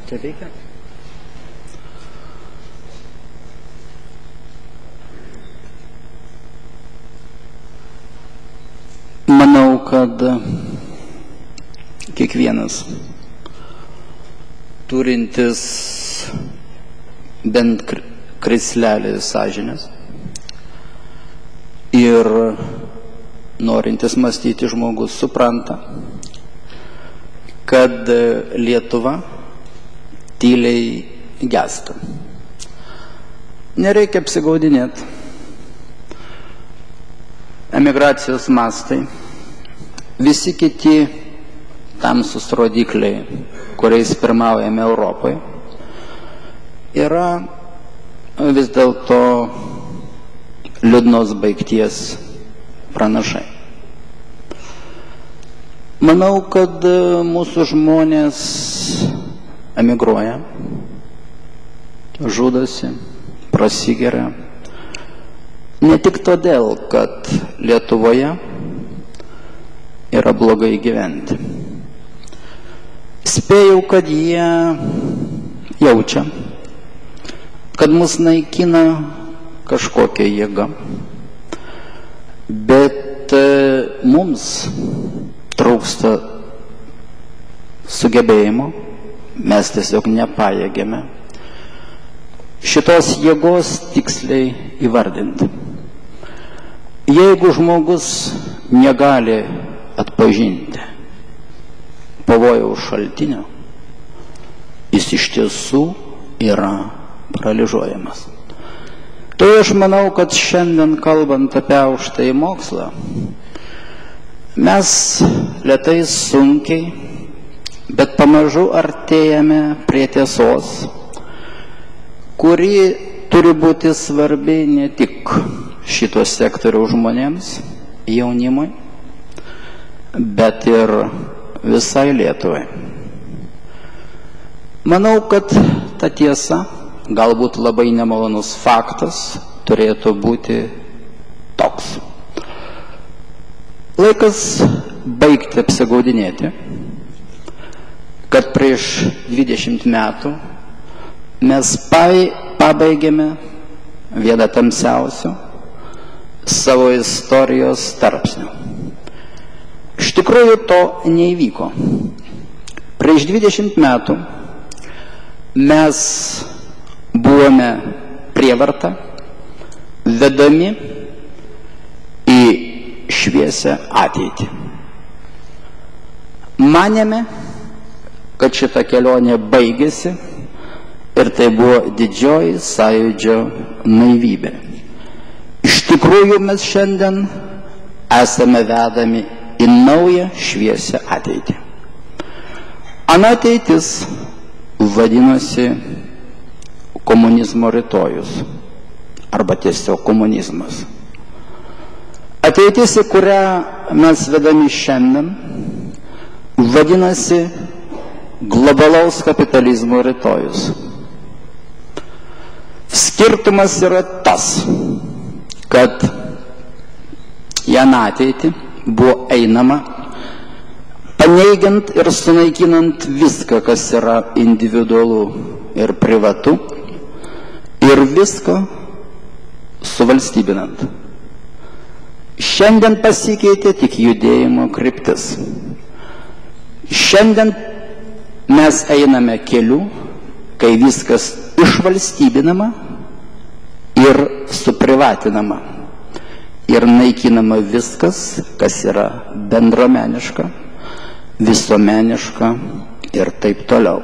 Čia veikia? Manau, kad kiekvienas turintis bent krislelį sąžinės ir norintis mąstyti žmogus supranta, kad Lietuva tyliai gęsta. Nereikia apsigaudinėti. Emigracijos mastai, visi kiti tamsus rodikliai, kuriais pirmaujame Europoje, yra vis dėlto liūdnos baigties pranašai. Manau, kad mūsų žmonės emigruoja, žudosi, prasigeria, ne tik todėl, kad Lietuvoje yra blogai gyventi. Spėjau, kad jie jaučia, kad mus naikina kažkokia jėga, bet mums trūksta sugebėjimo, mes tiesiog nepajėgiame šitos jėgos tiksliai įvardinti. Jeigu žmogus negali atpažinti pavojaus šaltinio, jis iš tiesų yra paralyžiuojamas. Tai aš manau, kad šiandien kalbant apie aukštąjį mokslą, mes lėtai, sunkiai, bet pamažu artėjame prie tiesos, kuri turi būti svarbi ne tik šito sektoriaus žmonėms, jaunimui, bet ir visai Lietuvai. Manau, kad ta tiesa, galbūt labai nemalonus faktas, turėtų būti toks. Laikas baigti apsigaudinėti, kad prieš 20 metų mes pabaigėme vieną tamsiausių savo istorijos tarpsnių. Iš tikrųjų to neįvyko. Prieš 20 metų mes buvome prievarta vedami į šviesią ateitį. Manėme, kad šita kelionė baigėsi ir tai buvo didžioji sąjūdžio naivybė. Iš tikrųjų mes šiandien esame vedami į naują šviesią ateitį. Ana ateitis vadinosi komunizmo rytojus arba tiesiog komunizmas. Ateitis, į kurią mes vedami šiandien, vadinasi globalaus kapitalizmo rytojus. Skirtumas yra tas, kad į aną ateitį buvo einama, paneigiant ir sunaikinant viską, kas yra individualu ir privatu, ir viską suvalstybinant. Šiandien pasikeitė tik judėjimo kryptis. Šiandien mes einame keliu, kai viskas išvalstybinama ir suprivatinama. Ir naikinama viskas, kas yra bendruomeniška, visuomeniška ir taip toliau.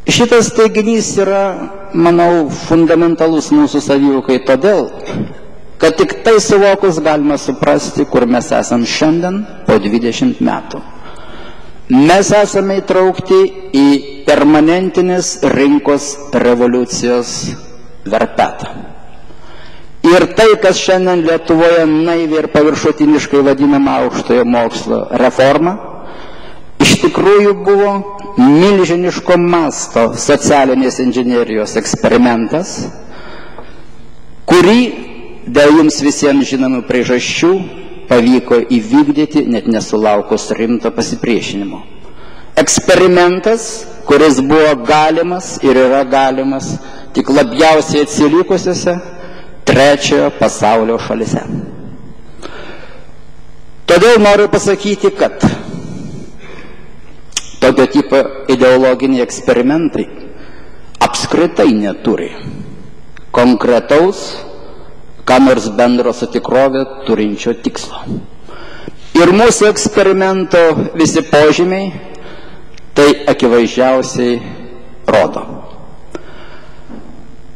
Šitas teiginys yra, manau, fundamentalus mūsų savivokai todėl, kad tik tai suvokus galima suprasti, kur mes esam šiandien po 20 metų. Mes esame įtraukti į permanentinės rinkos revoliucijos verpetą. Ir tai, kas šiandien Lietuvoje naiviai ir paviršutiniškai vadinama aukštojo mokslo reforma, iš tikrųjų buvo milžiniško masto socialinės inžinerijos eksperimentas, kurį dėl jums visiems žinomų priežasčių pavyko įvykdyti, net nesulaukus rimto pasipriešinimo. Eksperimentas, kuris buvo galimas ir yra galimas tik labiausiai atsilikusiuose trečiojo pasaulio šalise. Todėl noriu pasakyti, kad tokio tipo ideologiniai eksperimentai apskritai neturi konkretaus, ką nors bendro su tikrovė turinčio tikslo. Ir mūsų eksperimento visi požymiai tai akivaizdžiausiai rodo.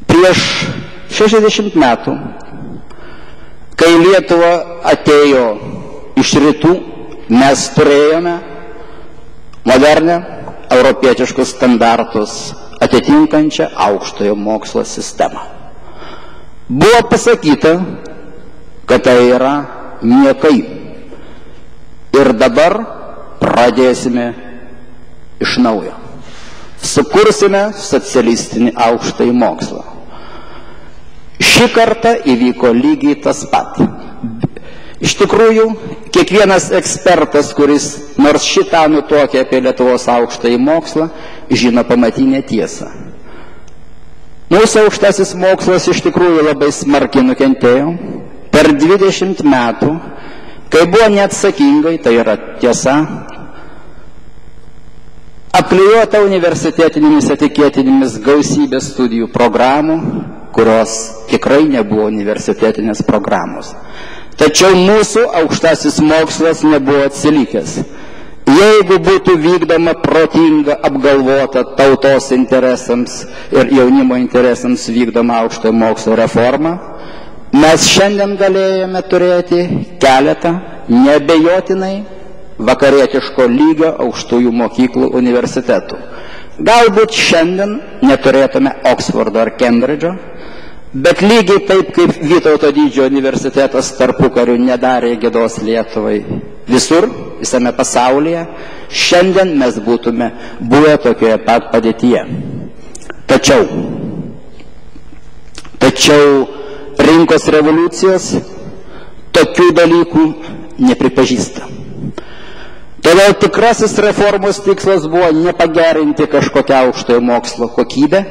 Prieš 60 metų, kai Lietuva atėjo iš rytų, mes turėjome modernę europietiškus standartus atitinkančią aukštojo mokslo sistemą. Buvo pasakyta, kad tai yra niekai. Ir dabar pradėsime iš naujo. Sukursime socialistinį aukštąjį mokslą. Šį kartą įvyko lygiai tas pat. Iš tikrųjų, kiekvienas ekspertas, kuris nors šitą nutuokia apie Lietuvos aukštąjį mokslą, žino pamatinę tiesą. Mūsų aukštasis mokslas iš tikrųjų labai smarkiai nukentėjo. Per 20 metų, kai buvo neatsakingai, tai yra tiesa, apklijuota universitetinėmis etiketinėmis gausybės studijų programų, kurios tikrai nebuvo universitetinės programos. Tačiau mūsų aukštasis mokslas nebuvo atsilikęs. Jeigu būtų vykdoma protinga, apgalvota tautos interesams ir jaunimo interesams vykdoma aukštojo mokslo reforma, mes šiandien galėjome turėti keletą neabejotinai vakarietiško lygio aukštųjų mokyklų universitetų. Galbūt šiandien neturėtume Oksfordo ar Kembridžo, bet lygiai taip kaip Vytauto Didžiojo universitetas tarpukariu nedarė gėdos Lietuvai visur, visame pasaulyje, šiandien mes būtume buvę tokioje pat padėtyje. Tačiau rinkos revoliucijos tokių dalykų nepripažįsta. Todėl tikrasis reformos tikslas buvo nepagerinti kažkokią aukštojo mokslo kokybę,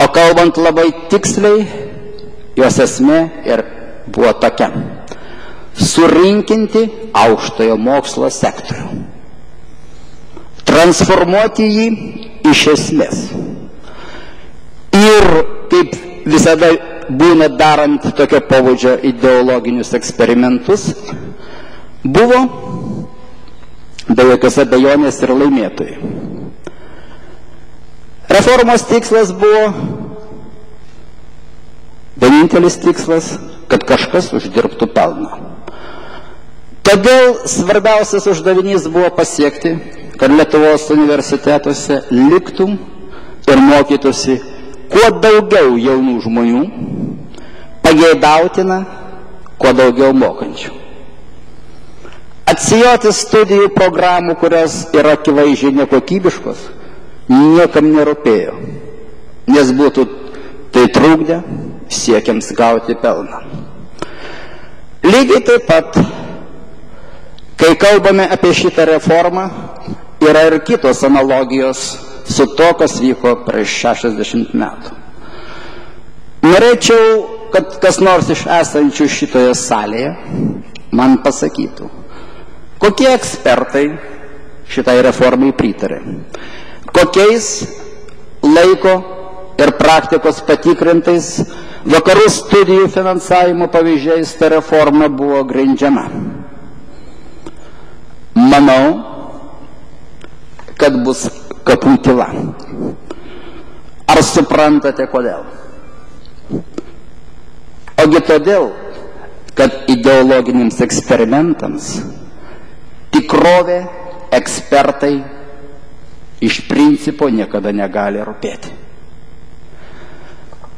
o kalbant labai tiksliai, jos esmė ir buvo tokia: surinkinti aukštojo mokslo sektorių, transformuoti jį iš esmės. Ir kaip visada būna darant tokio pobūdžio ideologinius eksperimentus, buvo be jokios abejonės ir laimėtojai. Reformos tikslas buvo vienintelis tikslas, kad kažkas uždirbtų pelną. Todėl svarbiausias uždavinys buvo pasiekti, kad Lietuvos universitetuose liktų ir mokytųsi kuo daugiau jaunų žmonių, pageidautina kuo daugiau mokančių. Atsijoti studijų programų, kurios yra akivaizdžiai nekokybiškos, niekam nerūpėjo, nes būtų tai trukdę siekiams gauti pelną. Lygiai taip pat, kai kalbame apie šitą reformą, yra ir kitos analogijos su to, kas vyko prieš 60 metų. Norėčiau, kad kas nors iš esančių šitoje salėje man pasakytų, kokie ekspertai šitai reformai pritarė, kokiais laiko ir praktikos patikrintais vakarų studijų finansavimo pavyzdžiais ta reforma buvo grindžiama. Manau, kad bus kapų tyla. Ar suprantate kodėl? Ogi todėl, kad ideologiniams eksperimentams tikrovė, ekspertai iš principo niekada negali rūpėti.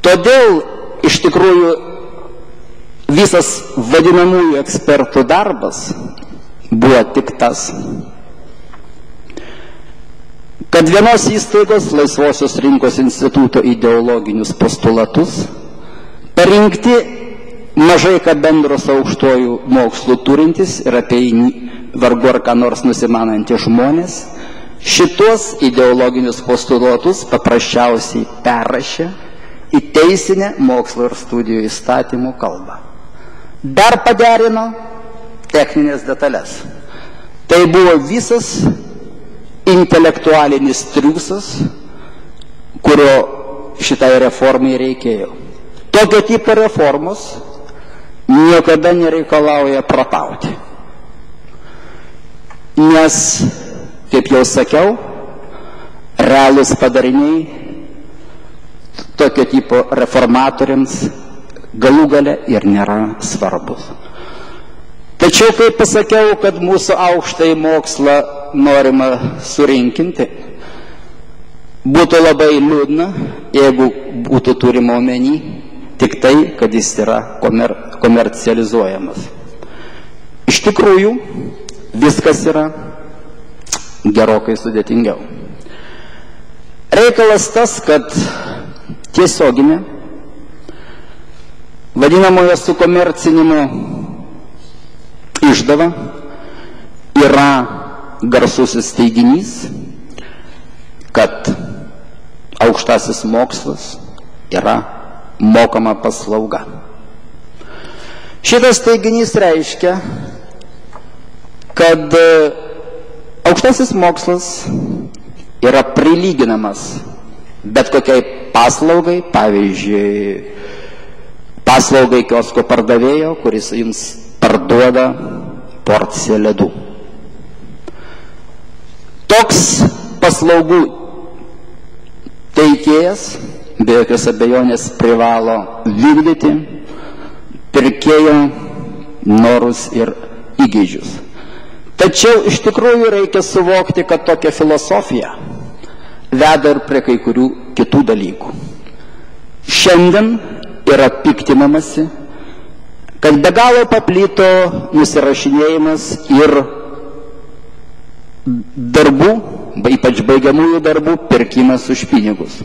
Todėl iš tikrųjų visas vadinamųjų ekspertų darbas buvo tik tas, kad vienos įstaigos Laisvosios rinkos instituto ideologinius postulatus parinkti mažai ką bendro su aukštuoju mokslu turintis ir apie jį vargu ar ką nors nusimanantys žmonės šitos ideologinius postulatus paprasčiausiai perrašė į teisinę mokslo ir studijų įstatymų kalbą. Dar paderino techninės detalės. Tai buvo visas intelektualinis triūsas, kurio šitai reformai reikėjo. Tokio tipo reformos niekada nereikalauja prapauti. Nes, kaip jau sakiau, realūs padariniai tokio tipo reformatoriams galų gale ir nėra svarbus. Tačiau, kaip pasakiau, kad mūsų aukštąjį mokslą norima surinkinti, būtų labai liūdna, jeigu būtų turima omeny tik tai, kad jis yra komercializuojamas. Iš tikrųjų, viskas yra gerokai sudėtingiau. Reikalas tas, kad tiesioginė, vadinamojo sukomercinimo išdava yra garsusis teiginys, kad aukštasis mokslas yra mokama paslauga. Šitas teiginys reiškia, kad aukštasis mokslas yra prilyginamas bet kokiai paslaugai, pavyzdžiui, paslaugai kiosko pardavėjo, kuris jums parduoda porciją ledų. Toks paslaugų teikėjas be jokios abejonės privalo vykdyti pirkėjo norus ir įgeidžius. Tačiau iš tikrųjų reikia suvokti, kad tokia filosofija veda ir prie kai kurių kitų dalykų. Šiandien yra piktinamasi, kad be galo paplito nusirašinėjimas ir darbų, ypač baigiamųjų darbų, pirkimas už pinigus.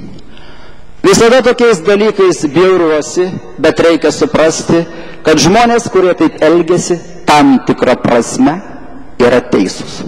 Visada tokiais dalykais bjauriuosi, bet reikia suprasti, kad žmonės, kurie taip elgiasi, tam tikrą prasme yra teisūs.